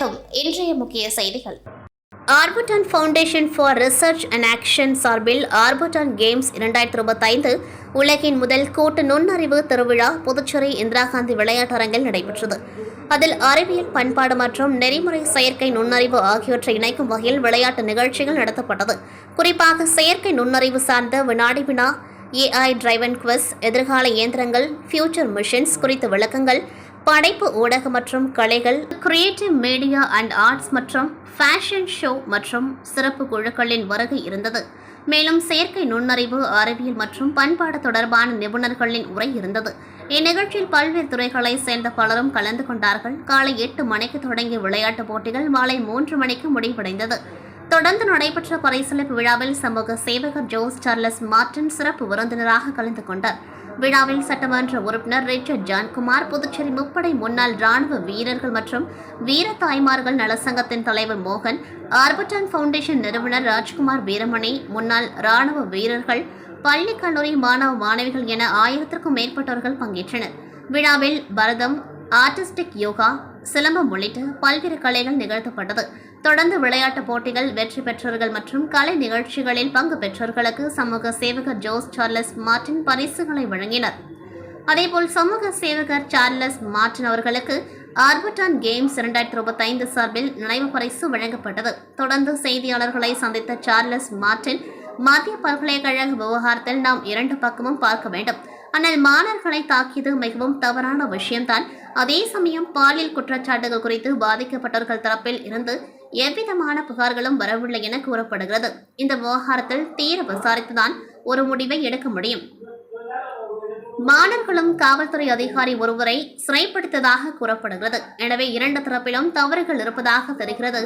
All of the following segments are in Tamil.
வணக்கம். இன்றைய முக்கிய செய்திகள். Orbiton foundation for research and action சார்பில் ஆர்பிட்டான் கேம்ஸ் 2025 உலகின் முதல் கூட்டு நுண்ணறிவு திருவிழா புதுச்சேரி இந்திரா காந்தி விளையாட்டரங்கில் நடைபெற்றது. அதில் அறிவியல், பண்பாடு மற்றும் நெறிமுறை செயற்கை நுண்ணறிவு ஆகியவற்றை இணைக்கும் வகையில் விளையாட்டு நிகழ்ச்சிகள் நடத்தப்பட்டது. குறிப்பாக செயற்கை நுண்ணறிவு சார்ந்த வினாடி வினா, AI டிரைவன் குவிஸ், எதிர்கால இயந்திரங்கள், ஃபியூச்சர் மிஷன்ஸ் குறித்த விளக்கங்கள், படைப்பு ஊடக மற்றும் கலைகள், கிரியேட்டிவ் மீடியா அண்ட் ஆர்ட்ஸ் மற்றும் ஃபேஷன் ஷோ மற்றும் சிறப்பு குழுக்களின் வருகை இருந்தது. மேலும் செயற்கை நுண்ணறிவு, அறிவியல் மற்றும் பண்பாடு தொடர்பான நிபுணர்களின் உரை இருந்தது. இந்நிகழ்ச்சியில் பல்வேறு துறைகளை சேர்ந்த பலரும் கலந்து கொண்டார்கள். காலை 8 மணிக்கு தொடங்கிய விளையாட்டுப் போட்டிகள் மாலை 3 மணிக்கு முடிவடைந்தது. தொடர்ந்து நடைபெற்ற பரிசளிப்பு விழாவில் சமூக சேவகர் ஜோஸ் சார்லஸ் மார்டின் சிறப்பு விருந்தினராக கலந்து கொண்டார். விழாவில் சட்டமன்ற உறுப்பினர் ரிச்சர்ட் ஜான்குமார், புதுச்சேரி முப்படை முன்னாள் ராணுவ வீரர்கள் மற்றும் வீர தாய்மார்கள் நலசங்கத்தின் தலைவர் மோகன், ஆர்பிட்டான் ஃபவுண்டேஷன் நிறுவனர் ராஜ்குமார் வீரமணி, முன்னாள் ராணுவ வீரர்கள், பள்ளி கல்லூரி மாணவ மாணவிகள் என 1000க்கும் மேற்பட்டவர்கள் பங்கேற்றனர். விழாவில் பரதம், ஆர்டிஸ்டிக் யோகா, சிலம்பம் உள்ளிட்ட பல்வேறு கலைகள் நிகழ்த்தப்பட்டது. தொடர்ந்து விளையாட்டுப் போட்டிகள், வெற்றி பெற்றவர்கள் மற்றும் கலை நிகழ்ச்சிகளில் பங்கு பெற்றவர்களுக்கு சமூக சேவகர் ஜோஸ் சார்லஸ் மார்டின் பரிசுகளை வழங்கினர். அதேபோல் சமூக சேவகர் சார்லஸ் மார்டின் அவர்களுக்கு ஆர்பிட்டான் கேம்ஸ் 2025 சார்பில் நினைவு பரிசு வழங்கப்பட்டது. தொடர்ந்து செய்தியாளர்களை சந்தித்த சார்லஸ் மார்டின், மத்திய பல்கலைக்கழக விவகாரத்தில் நாம் 2 பக்கமும் பார்க்க வேண்டும். ஆனால் மாணவர்களை தாக்கியது மிகவும் தவறான விஷயம்தான். அதே சமயம் பாலியல் குற்றச்சாட்டுகள் குறித்து பாதிக்கப்பட்டவர்கள் தரப்பில் இருந்து எவ்விதமான புகார்களும் வரவில்லை என கூறப்படுகிறது. இந்த விவகாரத்தில் தீர விசாரித்துதான் ஒரு முடிவை எடுக்க முடியும். மாணவர்களும் காவல்துறை அதிகாரி ஒருவரை சிறைப்படுத்ததாக கூறப்படுகிறது. எனவே 2 தரப்பிலும் தவறுகள் இருப்பதாக தெரிகிறது.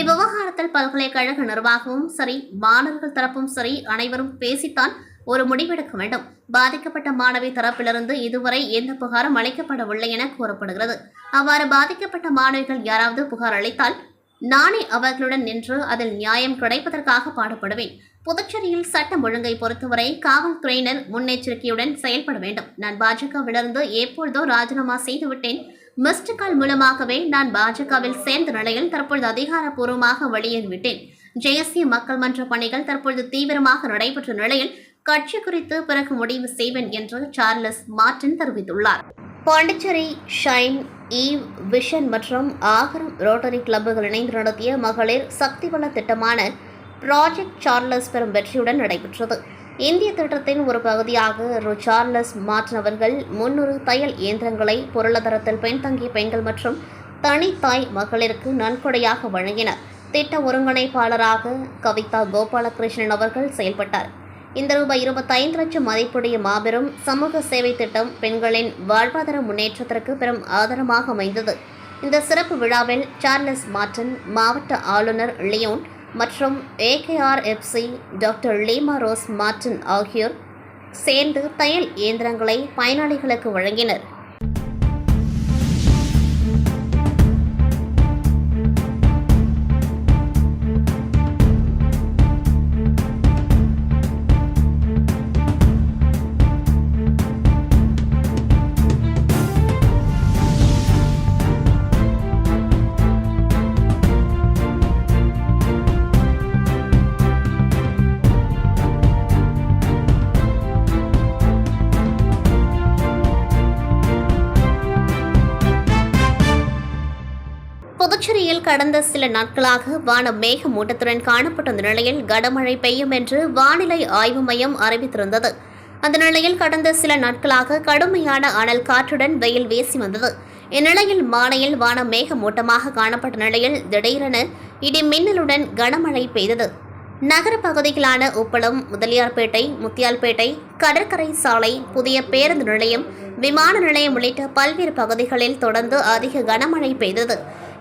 இவ்விவகாரத்தில் பல்கலைக்கழக நிர்வாகமும் சரி, மாணவர்கள் தரப்பும் சரி, அனைவரும் பேசித்தான் ஒரு முடிவெடுக்க வேண்டும். பாதிக்கப்பட்ட மாணவி தரப்பிலிருந்து இதுவரை எந்த புகாரும் அளிக்கப்படவில்லை என கூறப்படுகிறது. அவ்வாறு பாதிக்கப்பட்ட மாணவிகள் யாராவது புகார் அளித்தால் நானே அவர்களுடன் நின்று அதில் நியாயம் கிடைப்பதற்காக பாடுபடுவேன். புதுச்சேரியில் சட்டம் ஒழுங்கை பொறுத்தவரை காவல்துறையினர் முன்னெச்சரிக்கையுடன் செயல்பட வேண்டும். நான் பாஜகவிலிருந்து எப்பொழுதோ ராஜினாமா செய்துவிட்டேன். மிஸ்டு கால் மூலமாகவே நான் பாஜகவில் சேர்ந்த நிலையில் தற்பொழுது அதிகாரப்பூர்வமாக வெளியேறிவிட்டேன். தேசிய மக்கள் மன்ற பணிகள் தற்பொழுது தீவிரமாக நடைபெற்ற நிலையில் கட்சி குறித்து பிறகு முடிவு செய்வேன் என்று சார்லஸ் மார்டின் தெரிவித்துள்ளார். பாண்டிச்சேரி ஷைன், ஈவ் விஷன் மற்றும் ஆகரம் ரோட்டரி கிளப்புகள் இணைந்து நடத்திய மகளிர் சக்தி வள திட்டமான ப்ராஜெக்ட் சார்லஸ் பெரும் வெற்றியுடன் நடைபெற்றது. இந்திய திட்டத்தின் ஒரு பகுதியாக சார்லஸ் மார்டின் அவர்கள் 300 தையல் இயந்திரங்களை பொருளாதாரத்தில் பின்தங்கிய பெண்கள் மற்றும் தனித்தாய் மகளிருக்கு நன்கொடையாக வழங்கினர். திட்ட ஒருங்கிணைப்பாளராக கவிதா கோபாலகிருஷ்ணன் அவர்கள் செயல்பட்டார். இந்த ரூபாய் 25 லட்சம் மதிப்புடைய மாபெரும் சமூக சேவை திட்டம் பெண்களின் வாழ்வாதார முன்னேற்றத்திற்கு பெரும் ஆதாரமாக அமைந்தது. இந்த சிறப்பு விழாவில் சார்லஸ் மார்டின், மாவட்ட ஆளுநர் லியோன் மற்றும் AKRFC doctor Lima rose Martin ஆகியோர் சேர்ந்து தையல் இயந்திரங்களை பயனாளிகளுக்கு வழங்கினர். புதுச்சேரியில் கடந்த சில நாட்களாக வானம் மேகமூட்டத்துடன் காணப்பட்ட நிலையில் கனமழை பெய்யும் என்று வானிலை ஆய்வு மையம் அறிவித்திருந்தது. அந்த நிலையில் கடந்த சில நாட்களாக கடுமையான அனல் காற்றுடன் வெயில் வீசி வந்தது. இந்நிலையில் மாலையில் வானம் மேகமூட்டமாக காணப்பட்ட நிலையில் திடீரென இடி மின்னலுடன் கனமழை பெய்தது. நகர பகுதிகளான உப்பளம், முதலியார்பேட்டை, முத்தியால்பேட்டை, கடற்கரை சாலை, புதிய பேருந்து நிலையம், விமான நிலையம் உள்ளிட்ட பல்வேறு பகுதிகளில் தொடர்ந்து அதிக கனமழை பெய்தது.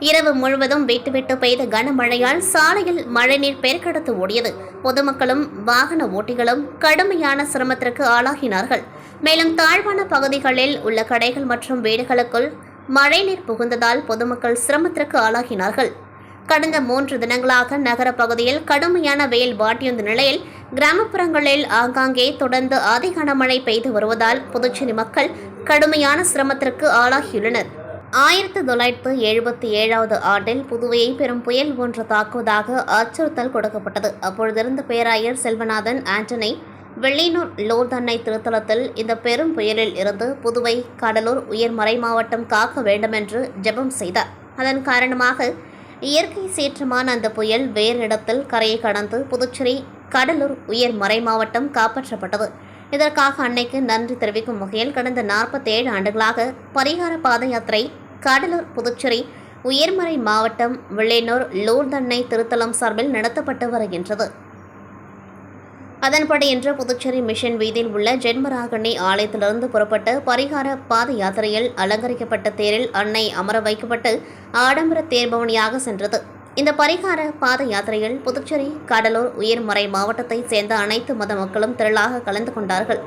இரவு முழுவதும் விட்டு பெய்த கனமழையால் சாலையில் மழைநீர் பெருக்கெடுத்து ஓடியது. பொதுமக்களும் வாகன ஓட்டிகளும் கடுமையான சிரமத்திற்கு ஆளாகினார்கள். மேலும் தாழ்வான பகுதிகளில் உள்ள கடைகள் மற்றும் வீடுகளுக்குள் மழைநீர் புகுந்ததால் பொதுமக்கள் சிரமத்திற்கு ஆளாகினார்கள். கடந்த 3 தினங்களாக நகர பகுதியில் கடுமையான வெயில் வாட்டியிருந்த நிலையில் கிராமப்புறங்களில் ஆங்காங்கே தொடர்ந்து அதிக கனமழை பெய்து வருவதால் புதுச்சேரி மக்கள் கடுமையான சிரமத்திற்கு ஆளாகியுள்ளனர். 1977 ஆண்டில் புதுவையை பெரும் புயல் ஒன்று தாக்குவதாக அச்சுறுத்தல் கொடுக்கப்பட்டது. அப்பொழுதிருந்த பேராயர் செல்வநாதன் ஆண்டனி வெள்ளியனூர் லோர்தன்னை திருத்தலத்தில் இந்த பெரும் புயலில் இருந்து புதுவை, கடலூர் உயர்மறை மாவட்டம் காக்க வேண்டுமென்று ஜெபம் செய்தார். அதன் காரணமாக இயற்கை சீற்றமான அந்த புயல் வேறு இடத்தில் கரையை கடந்து புதுச்சேரி, கடலூர் உயர்மறை மாவட்டம் காப்பாற்றப்பட்டது. இதற்காக அன்னைக்கு நன்றி தெரிவிக்கும் வகையில் கடந்த 47 ஆண்டுகளாக பரிகார பாத யாத்திரை கடலூர், புதுச்சேரி உயர்மறை மாவட்டம் வெள்ளியனூர் லோர்தன்னை திருத்தலம் சார்பில் நடத்தப்பட்டு வருகின்றது. அதன்படி இன்று புதுச்சேரி மிஷன் வீதியில் உள்ள ஜென்மராகண்ணி ஆலயத்திலிருந்து புறப்பட்ட பரிகார பாத யாத்திரையில் அலங்கரிக்கப்பட்ட தேரில் அன்னை அமர வைக்கப்பட்டு ஆடம்பர தேர்பவனியாக சென்றது. இந்த பரிகார பாத யாத்திரையில் புதுச்சேரி, கடலூர் உயர்மறை மாவட்டத்தைச் சேர்ந்த அனைத்து மத மக்களும் திரளாக கலந்து கொண்டார்கள்.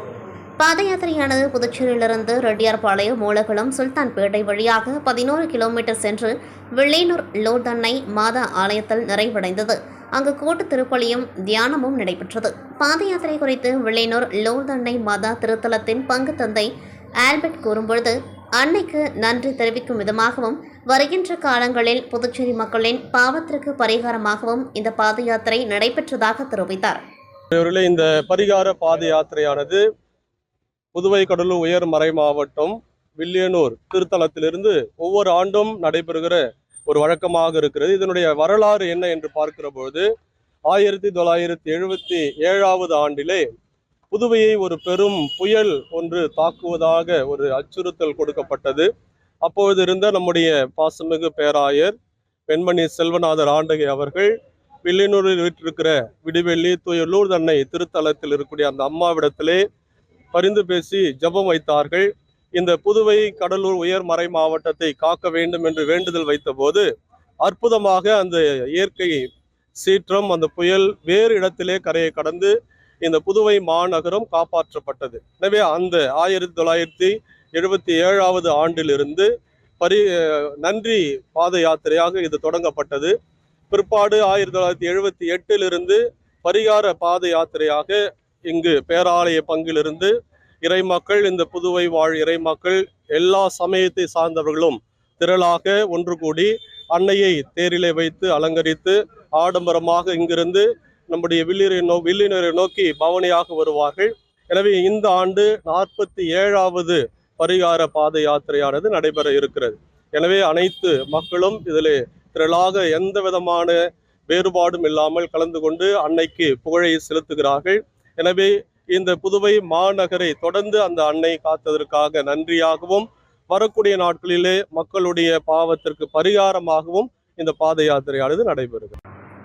பாத யாத்திரையானது புதுச்சேரியிலிருந்து ரெட்டியார்பாளையம், மூலகுளம், சுல்தான்பேட்டை வழியாக 11 கிலோமீட்டர் சென்று வெள்ளியனூர் லோர்தன்னை மாதா ஆலயத்தில் நிறைவடைந்தது. அங்கு கூட்டு திருப்பலியும் தியானமும் நடைபெற்றது. பாத யாத்திரை குறித்து வெள்ளியனூர் லோர்தன்னை மாதா திருத்தலத்தின் பங்கு தந்தை ஆல்பர்ட் கூறும்பொழுது, அன்னைக்கு நன்றி தெரிவிக்கும் விதமாகவும் வருகின்ற காலங்களில் புதுச்சேரி மக்களின் பாவத்திற்கு பரிகாரமாகவும் இந்த பாத யாத்திரை நடைபெற்றதாக தெரிவித்தார். இந்த பரிகார பாத யாத்திரையானது புதுவை, கடலூர் உயர்மறை மாவட்டம் வில்லியனூர் திருத்தலத்திலிருந்து ஒவ்வொரு ஆண்டும் நடைபெறுகிற ஒரு வழக்கமாக இருக்கிறது. இதனுடைய வரலாறு என்ன என்று பார்க்கிற பொழுது 1977 ஆண்டிலே புதுவையை ஒரு பெரும் புயல் ஒன்று தாக்குவதாக ஒரு அச்சுறுத்தல் கொடுக்கப்பட்டது. அப்பொழுது இருந்த நம்முடைய பாசமிகு பேராயர் பெண்மணி செல்வநாதர் ஆண்டகை அவர்கள் வில்லியனூரில் வீற்றிருக்கிற விடிவெள்ளி தூய லோர்தன்னை திருத்தலத்தில் இருக்கக்கூடிய அந்த அம்மாவிடத்திலே பரிந்து பேசி ஜெபம் வைத்தார்கள். இந்த புதுவை, கடலூர் உயர்மறை மாவட்டத்தை காக்க வேண்டும் என்று வேண்டுதல் வைத்த போது அற்புதமாக அந்த இயற்கை சீற்றம், அந்த புயல் வேறு இடத்திலே கரையை கடந்து இந்த புதுவை மாநகரம் காப்பாற்றப்பட்டது. எனவே அந்த 1977 ஆண்டிலிருந்து நன்றி பாத யாத்திரையாக இது தொடங்கப்பட்டது. பிற்பாடு 1978 பரிகார பாத யாத்திரையாக இங்கு பேராலய பங்கிலிருந்து இறைமக்கள், இந்த புதுவை வாழ் இறைமக்கள், எல்லா சமயத்தை சார்ந்தவர்களும் திரளாக ஒன்று கூடி அன்னையை தேரிலே வைத்து அலங்கரித்து ஆடம்பரமாக இங்கிருந்து நம்முடைய வில்லியனூரை நோக்கி பவனியாக வருவார்கள். எனவே இந்த ஆண்டு 47வது பரிகார பாத யாத்திரையானது நடைபெற இருக்கிறது. எனவே அனைத்து மக்களும் இதில் திரளாக எந்த விதமான வேறுபாடும் இல்லாமல் கலந்து கொண்டு அன்னைக்கு புகழை செலுத்துகிறார்கள். எனவே இந்த புதுவை மாநகரை தொடர்ந்து அந்த அன்னை காத்ததற்காக நன்றியாகவும், வரக்கூடிய நாட்களிலே மக்களுடைய பாவத்திற்கு பரிகாரமாகவும் இந்த பாத யாத்திரையானது நடைபெறுகிறது.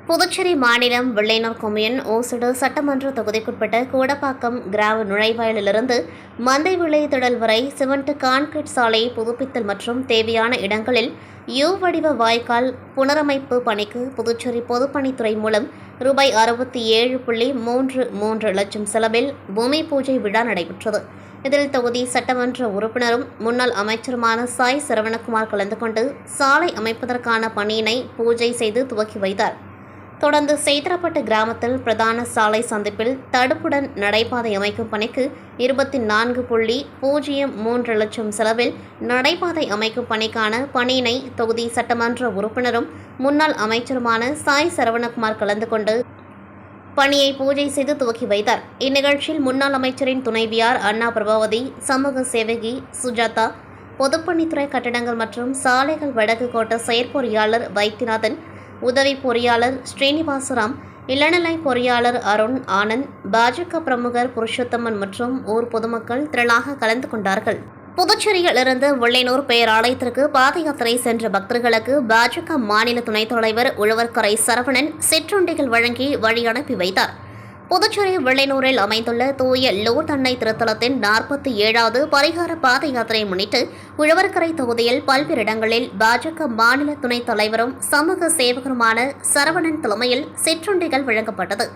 புதுச்சேரி மாநிலம் வெள்ளியனூர் கொம்யூன் ஓசடு சட்டமன்ற தொகுதிக்குட்பட்ட கோடப்பாக்கம் கிராம நுழைவாயிலிருந்து மந்தை விளை திடல் வரை சிமெண்ட் கான்கிரீட் சாலை புதுப்பித்தல் மற்றும் தேவையான இடங்களில் யூ வடிவ வாய்க்கால் புனரமைப்பு பணிக்கு புதுச்சேரி பொதுப்பணித்துறை மூலம் ரூபாய் 67.33 லட்சம் செலவில் பூமி பூஜை விழா நடைபெற்றது. இதில் தொகுதி சட்டமன்ற உறுப்பினரும் முன்னாள் அமைச்சருமான சாய் சரவணகுமார் கலந்து கொண்டு சாலை அமைப்பதற்கான பணியினை பூஜை செய்து துவக்கி வைத்தார். தொடர்ந்து சேத்திரப்பட்டு கிராமத்தில் பிரதான சாலை சந்திப்பில் தடுப்புடன் நடைபாதை அமைக்கும் பணிக்கு 24.03 லட்சம் செலவில் நடைபாதை அமைக்கும் பணிக்கான பணியினை தொகுதி சட்டமன்ற உறுப்பினரும் முன்னாள் அமைச்சருமான சாய் சரவணகுமார் கலந்து கொண்டு பணியை பூஜை செய்து துவக்கி வைத்தார். இந்நிகழ்ச்சியில் முன்னாள் அமைச்சரின் துணைவியார் அண்ணா பிரபாவதி, சமூக சேவகி சுஜாதா, பொதுப்பணித்துறை கட்டடங்கள் மற்றும் சாலைகள் வடக்கு கோட்ட செயற்பொறியாளர் வைத்தியநாதன், உதவி பொறியாளர் ஸ்ரீனிவாசராம், இளநிலை பொறியாளர் அருண் ஆனந்த், பாஜக பிரமுகர் புருஷோத்தமன் மற்றும் ஊர் பொதுமக்கள் திரளாக கலந்து கொண்டார்கள். புதுச்சேரியில் இருந்து வெள்ளியனூர் பேராலயத்திற்கு பாத யாத்திரை சென்ற பக்தர்களுக்கு பாஜக மாநில துணைத் தலைவர் உழவர்கரை சரவணன் சிற்றுண்டிகள் வழங்கி வழி அனுப்பி வைத்தார். புதுச்சேரி வெள்ளியனூரில் அமைந்துள்ள தூய லோர்தன்னை திருத்தலத்தின் 47வது பரிகார பாத யாத்திரையை முன்னிட்டு உழவர்கரை தொகுதியில் பல்வேறு இடங்களில் பாஜக மாநில துணைத் தலைவரும் சமூக சேவகருமான சரவணன் தலைமையில் சிற்றுண்டிகள் வழங்கப்பட்டது.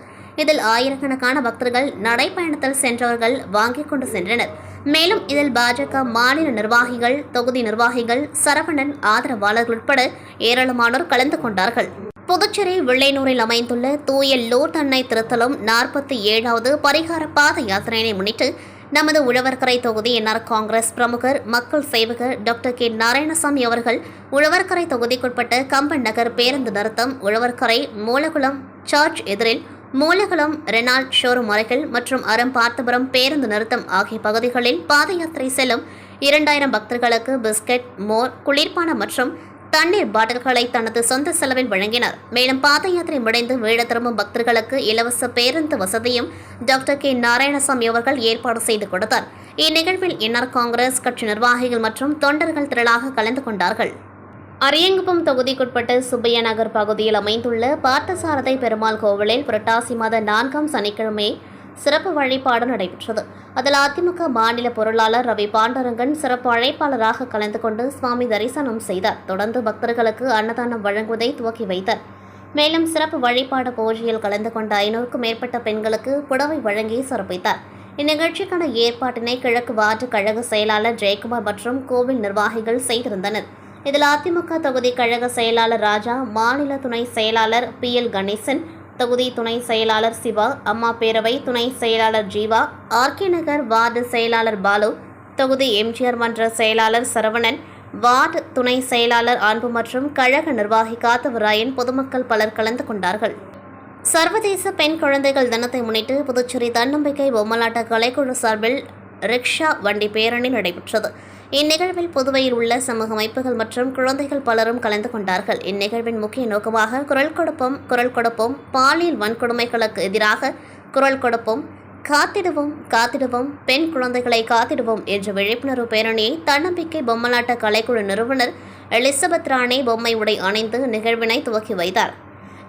இதில் ஆயிரக்கணக்கான பக்தர்கள் நடைப்பயணத்தில் சென்றவர்கள் வாங்கிக் கொண்டு சென்றனர். மேலும் இதில் பாஜக மாநில நிர்வாகிகள், தொகுதி நிர்வாகிகள், சரவணன் ஆதரவாளர்கள் உட்பட ஏராளமானோர் கலந்து கொண்டார்கள். புதுச்சேரி வெள்ளியனூரில் அமைந்துள்ள தூய லோர்தன்னை திருத்தலம் 47வது பரிகார பாத யாத்திரையை முன்னிட்டு நமது உழவர்கரை தொகுதி என்ஆர் காங்கிரஸ் பிரமுகர் மக்கள் சேவகர் டாக்டர் கே நாராயணசாமி அவர்கள் உழவர்கரை தொகுதிக்குட்பட்ட கம்பன் நகர் பேருந்து நிறுத்தம், உழவர்கரை மூலகுளம் சர்ச் எதிரில் மூலகுளம் ரெனால்ட் ஷோரூம் அருகில் மற்றும் அறம்பார்த்தபுரம் பேருந்து நிறுத்தம் ஆகிய பகுதிகளில் பாத யாத்திரை செல்லும் 2000 பக்தர்களுக்கு பிஸ்கட், மோர், குளிர்பானம் மற்றும் தண்ணீர் பாட்டில்களை தனது சொந்த செலவில் வழங்கினார். மேலும் பாத யாத்திரை முடிந்து வீடு திரும்பும் பக்தர்களுக்கு இலவச பேருந்து வசதியும் டாக்டர் கே நாராயணசாமி அவர்கள் ஏற்பாடு செய்து கொடுத்தார். இந்நிகழ்வில் என்ஆர் காங்கிரஸ் கட்சி நிர்வாகிகள் மற்றும் தொண்டர்கள் திரளாக கலந்து கொண்டார்கள். அரியங்குப்பம் தொகுதிக்குட்பட்ட சுப்பையா நகர் பகுதியில் அமைந்துள்ள பார்த்தசாரதை பெருமாள் கோவிலில் புரட்டாசி மாத 4ஆம் சனிக்கிழமை சிறப்பு வழிபாடு நடைபெற்றது. அதில் அதிமுக மாநில பொருளாளர் ரவி பாண்டரங்கன் சிறப்பு அழைப்பாளராக கலந்து கொண்டு சுவாமி தரிசனம் செய்தார். தொடர்ந்து பக்தர்களுக்கு அன்னதானம் வழங்குவதை துவக்கி வைத்தார். மேலும் சிறப்பு வழிபாடு பூஜையில் கலந்து கொண்ட 500க்கும் மேற்பட்ட பெண்களுக்கு புடவை வழங்கி சிறப்பித்தார். இந்நிகழ்ச்சிக்கான ஏற்பாட்டினை கிழக்கு வார்டு கழக செயலாளர் ஜெயக்குமார் மற்றும் கோவில் நிர்வாகிகள் செய்திருந்தனர். இதில் அதிமுக தொகுதி கழக செயலாளர் ராஜா, மாநில துணை செயலாளர் PL கணேசன், தொகுதி துணை செயலாளர் சிவா, அம்மா பேரவை துணை செயலாளர் ஜீவா, RK நகர் வார்டு செயலாளர் பாலு, தொகுதி எம்ஜிஆர் மன்ற செயலாளர் சரவணன், வார்டு துணை செயலாளர் அன்பு மற்றும் கழக நிர்வாகி காத்தவராயன், பொதுமக்கள் பலர் கலந்து கொண்டார்கள். சர்வதேச பெண் குழந்தைகள் தினத்தை முன்னிட்டு புதுச்சேரி தன்னம்பிக்கை பொம்மலாட்ட கலைக்குழு சார்பில் ரிக்ஷா வண்டி பேரணி நடைபெற்றது. இந்நிகழ்வில் புதுவையில் உள்ள சமூக அமைப்புகள் மற்றும் குழந்தைகள் பலரும் கலந்து கொண்டார்கள். இந்நிகழ்வின் முக்கிய நோக்கமாக குரல் கொடுப்போம், பாலியல் வன்கொடுமைகளுக்கு எதிராக குரல் கொடுப்போம், காத்திடுவோம், பெண் குழந்தைகளை காத்திடுவோம் என்ற விழிப்புணர்வு பேரணியை தன்னம்பிக்கை பொம்மலாட்ட கலைக்குழு நிறுவனர் எலிசபெத் ராணி பொம்மை உடை அணிந்து நிகழ்வினை துவக்கி வைத்தார்.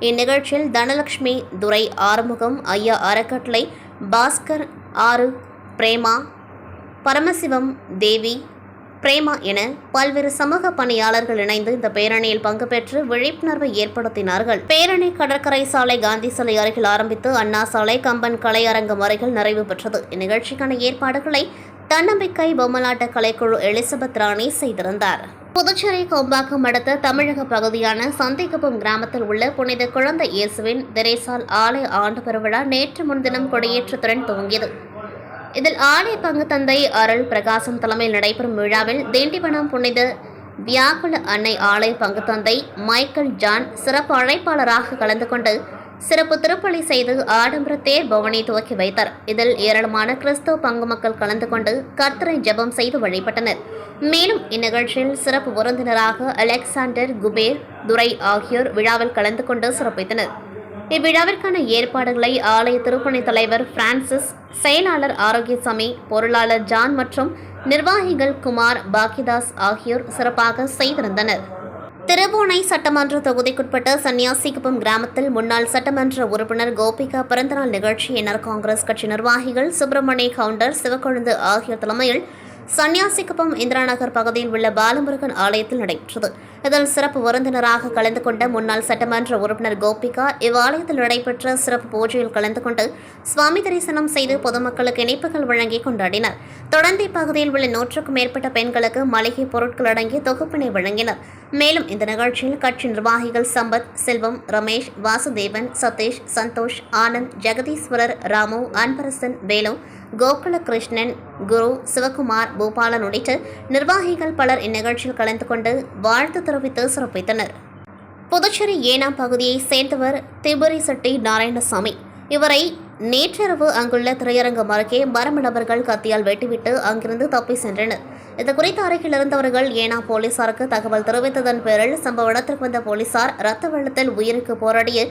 இந்நிகழ்ச்சியில் தனலட்சுமி, துரை, ஆறுமுகம், ஐயா அறக்கட்டளை, பாஸ்கர், ஆறு, பிரேமா, பரமசிவம், தேவி, பிரேமா என பல்வேறு சமூக பணியாளர்கள் இணைந்து இந்த பேரணியில் பங்கு பெற்று விழிப்புணர்வை ஏற்படுத்தினார்கள். பேரணி கடற்கரை சாலை, காந்தி சிலை அருகில் ஆரம்பித்து அண்ணா சாலை, கம்பன் கலையரங்கம் அருகில் நிறைவு பெற்றது. இந்நிகழ்ச்சிக்கான ஏற்பாடுகளை தன்னம்பிக்கை பொம்மலாட்ட கலைக்குழு எலிசபெத் ராணி செய்திருந்தார். புதுச்சேரி கொம்பாக்கம் அடுத்த தமிழக பகுதியான சந்தைக்குப்பம் கிராமத்தில் உள்ள புனித குழந்தை இயேசுவின் தெரேசால் ஆலய ஆண்டு பெருவிழா நேற்று முன்தினம் கொடியேற்றத்துடன் துவங்கியது. இதில் ஆலய பங்கு தந்தை அருள் பிரகாசம் தலைமையில் நடைபெறும் விழாவில் திண்டிவனம் புனித வியாக்குல அன்னை ஆலய பங்கு தந்தை மைக்கேல் ஜான் சிறப்பு அழைப்பாளராக கலந்து கொண்டு சிறப்பு திருப்பலி செய்து ஆடம்பர தேர் பவனி துவக்கி வைத்தார். இதில் ஏராளமான கிறிஸ்தவ பங்கு மக்கள் கலந்து கொண்டு கர்த்தரை ஜெபம் செய்து வழிபட்டனர். மேலும் இந்நிகழ்ச்சியில் சிறப்பு விருந்தினராக அலெக்சாண்டர், குபேர், துரை ஆகியோர் விழாவில் கலந்து கொண்டு சிறப்பித்தனர். இவ்விழாவிற்கான ஏற்பாடுகளை ஆலய திருப்பணி தலைவர் பிரான்சிஸ், செயலாளர் ஆரோக்கியசாமி, பொருளாளர் ஜான் மற்றும் நிர்வாகிகள் குமார், பாக்கியதாஸ் ஆகியோர் சிறப்பாக செய்திருந்தனர். திருபுவனை சட்டமன்ற தொகுதிக்குட்பட்ட சன்னியாசிக்குப்பம் கிராமத்தில் முன்னாள் சட்டமன்ற உறுப்பினர் கோபிகா பிறந்தநாள் நிகழ்ச்சி என்ஆர் காங்கிரஸ் கட்சி நிர்வாகிகள் சுப்பிரமணிய கவுண்டர், சிவக்கொழுந்து ஆகியோர் தலைமையில் சன்னியாசிக்குப்பம் இந்திரா நகர் பகுதியில் உள்ள பாலமுருகன் ஆலயத்தில் நடைபெற்றது. இதில் சிறப்பு விருந்தினராக கலந்து கொண்ட முன்னாள் சட்டமன்ற உறுப்பினர் கோபிகா இவ்வாலயத்தில் நடைபெற்ற சிறப்பு பூஜையில் கலந்து கொண்டு சுவாமி தரிசனம் செய்து பொதுமக்களுக்கு இனிப்புகள் வழங்கி கொண்டாடினார். தொடர்ந்து இப்பகுதியில் உள்ள 100க்கும் மேற்பட்ட பெண்களுக்கு மளிகை பொருட்கள் அடங்கிய தொகுப்பினை வழங்கினர். மேலும் இந்த நிகழ்ச்சியில் கட்சி நிர்வாகிகள் சம்பத், செல்வம், ரமேஷ், வாசுதேவன், சதீஷ், சந்தோஷ், ஆனந்த், ஜெகதீஸ்வரர், ராமு, அன்பரசன், வேலு, கோகுல கிருஷ்ணன், குரு, சிவகுமார், பூபாலன் உள்ளிட்ட நிர்வாகிகள் பலர் இந்நிகழ்ச்சியில் கலந்து கொண்டு வாழ்த்து தெரிவித்து சிறப்பித்தனர். புதுச்சேரி ஏனாம் பகுதியை சேர்ந்தவர் திபுரி செட்டி நாராயணசாமி. இவரை நேற்றிரவு அங்குள்ள திரையரங்கம் அருகே மர்ம நபர்கள் கத்தியால் வெட்டிவிட்டு அங்கிருந்து தப்பி சென்றனர். இதுகுறித்து அருகில் இருந்தவர்கள் ஏனாம் போலீசாருக்கு தகவல் தெரிவித்ததன் பேரில் சம்பவ இடத்திற்கு வந்த போலீசார் ரத்த வெள்ளத்தில் உயிருக்கு போராடிய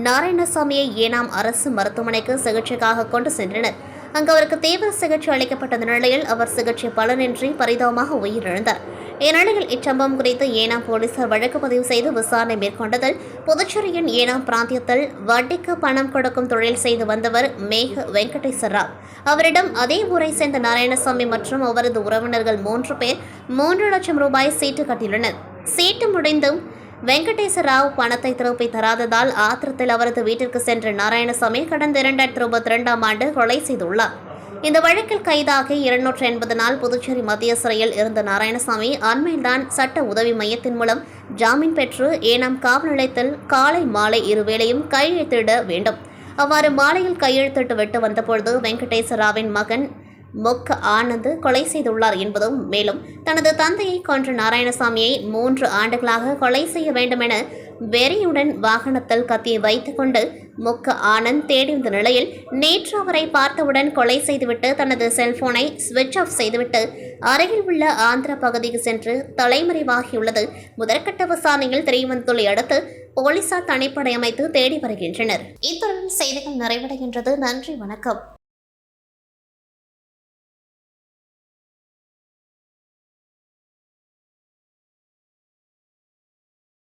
நாராயணசாமியை ஏனாம் அரசு மருத்துவமனைக்கு சிகிச்சைக்காக கொண்டு சென்றனர். அங்கு அவருக்கு தீவிர சிகிச்சை அளிக்கப்பட்ட நிலையில் அவர் சிகிச்சை பலனின்றி பரிதாபமாக உயிரிழந்தார். இந்நிலையில் இச்சம்பவம் குறித்து ஏனாம் போலீசார் வழக்கு பதிவு செய்து விசாரணை மேற்கொண்டதில் புதுச்சேரியின் ஏனாம் பிராந்தியத்தில் வட்டிக்கு பணம் கொடுக்கும் தொழில் செய்து வந்தவர் மேக வெங்கடேச ராவ். அவரிடம் அதே ஊரை சேர்ந்த நாராயணசாமி மற்றும் அவரது உறவினர்கள் 3 பேர் 3 லட்சம் ரூபாய் சீட்டு கட்டியுள்ளனர். சீட்டு முடிந்தும் வெங்கடேச ராவ் பணத்தை திருப்பி தராததால் ஆத்திரத்தில் அவரது வீட்டிற்கு சென்ற நாராயணசாமி கடந்த 2022ஆம் ஆண்டு கொலை செய்துள்ளார். இந்த வழக்கில் கைதாகி 280 நாள் புதுச்சேரி மத்திய சிறையில் இருந்த நாராயணசாமி அண்மையில்தான் சட்ட உதவி மையத்தின் மூலம் ஜாமீன் பெற்று ஏனாம் காவல் நிலையத்தில் காலை மாலை இருவேளையும் கையெழுத்திட வேண்டும். அவ்வாறு மாலையில் கையெழுத்திட்டு விட்டு வந்தபொழுது வெங்கடேச ராவின் மகன் மொக்க ஆனந்த் கொலை செய்துள்ளார் என்பதும், மேலும் தனது தந்தையை கொன்ற நாராயணசாமியை 3 ஆண்டுகளாக கொலை செய்ய வேண்டும் என வெறியுடன் வாகனத்தில் கத்தியை வைத்துக் கொண்டு மொக்க ஆனந்த் தேடி வந்த நிலையில் நேற்று அவரை பார்த்தவுடன் கொலை செய்துவிட்டு தனது செல்போனை சுவிட்ச் ஆஃப் செய்துவிட்டு அருகில் உள்ள ஆந்திர பகுதிக்கு சென்று தலைமறைவாகியுள்ளது முதற்கட்ட விசாரணையில் தெரியவந்துள்ளதை அடுத்து போலீசார் தனிப்படை அமைத்து தேடி வருகின்றனர். இத்துடன் செய்திகள் நிறைவடைகின்றது. நன்றி, வணக்கம்.